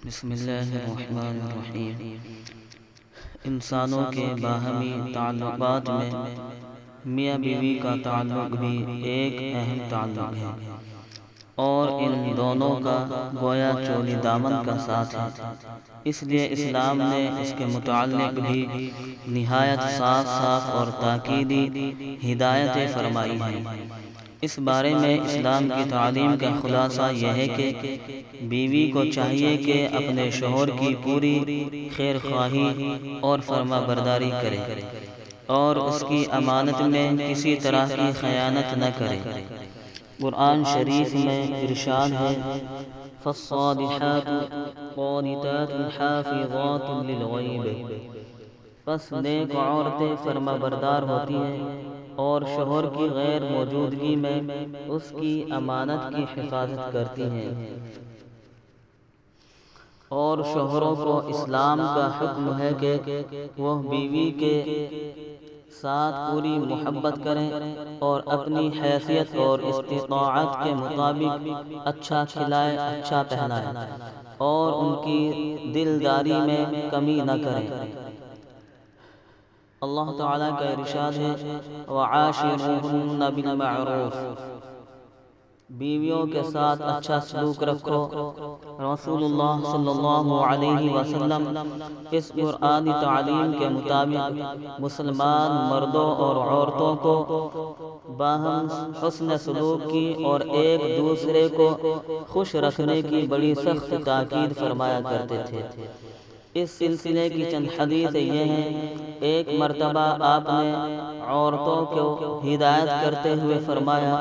بسم اللہ الرحمن الرحیم۔ انسانوں کے باہمی تعلقات میں میاں بیوی کا تعلق بھی ایک اہم تعلق ہے اور ان دونوں کا گویا چولی دامن کا ساتھ ہے۔ اس لیے اسلام نے اس کے متعلق بھی نہایت صاف صاف اور تاکیدی ہدایتیں فرمائی ہیں۔ اس بارے میں اسلام کی تعلیم کا خلاصہ یہ ہے کہ بیوی کو چاہیے کہ اپنے شوہر کی پوری خیر خواہی اور فرما برداری کرے اور اس کی امانت میں کسی طرح کی خیانت نہ کرے۔ قرآن شریف میں ارشاد ہے فالصالحات قانتات حافظات للغیب، پس نیک عورتیں فرما بردار ہوتی ہیں اور شوہر کی غیر موجودگی میں اس کی امانت کی حفاظت کرتی ہیں۔ اور شوہروں کو اسلام کا حکم ہے کہ وہ بیوی کے ساتھ پوری محبت کریں اور اپنی حیثیت اور استطاعت کے مطابق اچھا کھلائیں، اچھا پہنائیں اور ان کی دلداری میں کمی نہ کریں۔ اللہ تعالیٰ کا ارشاد ہے وَعَاشِرُوهُنَّ بِالْمَعْرُوفِ، بیویوں کے ساتھ اچھا سلوک رکھو۔ رسول اللہ صلی اللہ علیہ وسلم اس قرآنی تعلیم کے مطابق مسلمان مردوں اور عورتوں کو باہم حسن سلوک کی اور ایک دوسرے کو خوش رکھنے کی بڑی سخت تاکید فرمایا کرتے تھے۔ اس سلسلے کی چند حدیثیں یہ ہیں۔ ایک مرتبہ آپ نے عورتوں کو ہدایت کرتے ہوئے فرمایا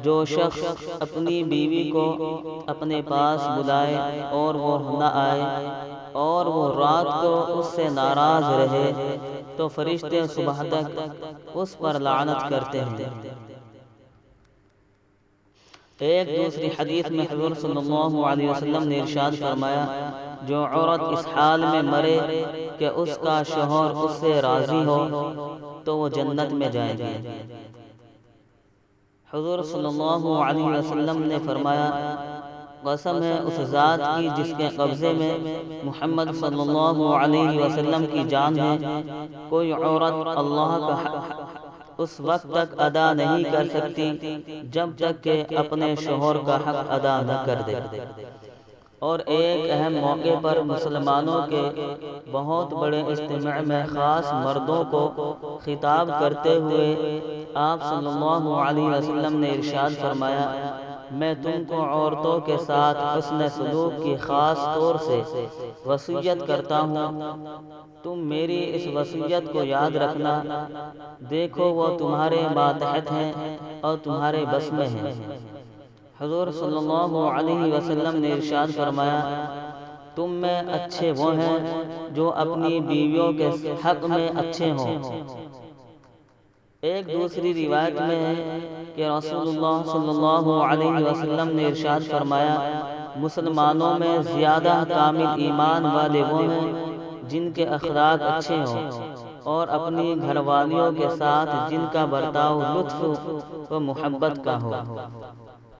جو شخص اپنی بیوی کو اپنے پاس بلائے اور وہ نہ آئے اور وہ رات کو اس سے ناراض رہے تو فرشتے صبح تک اس پر لعنت کرتے ہیں۔ ایک دوسری حدیث میں حضور صلی اللہ علیہ وسلم نے ارشاد فرمایا جو عورت اس حال میں مرے کہ اس کا شوہر اس سے راضی ہو تو وہ جنت میں جائے گی۔ حضور صلی اللہ علیہ وسلم نے فرمایا قسم ہے اس ذات کی جس کے قبضے میں محمد صلی اللہ علیہ وسلم کی جان ہے، کوئی عورت اللہ کا حق اس وقت تک ادا نہیں کر سکتی جب تک کہ اپنے شوہر کا حق ادا نہ کر دے۔ اور ایک اہم موقع پر مسلمانوں کے بہت بڑے اجتماع میں خاص مردوں کو خطاب کرتے ہوئے آپ صلی اللہ علیہ وسلم نے ارشاد فرمایا میں تم کو عورتوں کے ساتھ حسن سلوک کی خاص طور سے وصیت کرتا ہوں، تم میری اس وصیت کو یاد رکھنا، دیکھو وہ تمہارے ماتحت ہیں اور تمہارے بس میں ہیں۔ حضور صلی اللہ علیہ وسلم نے ارشاد فرمایا تم میں اچھے وہ ہیں جو اپنی بیویوں کے حق میں اچھے ہوں۔ ایک دوسری روایت میں ہے کہ رسول اللہ صلی اللہ علیہ وسلم نے ارشاد فرمایا مسلمانوں میں زیادہ کامل ایمان والے وہ ہیں جن کے اخلاق اچھے ہوں اور اپنی گھر والیوں کے ساتھ جن کا برتاؤ لطف و محبت کا ہو۔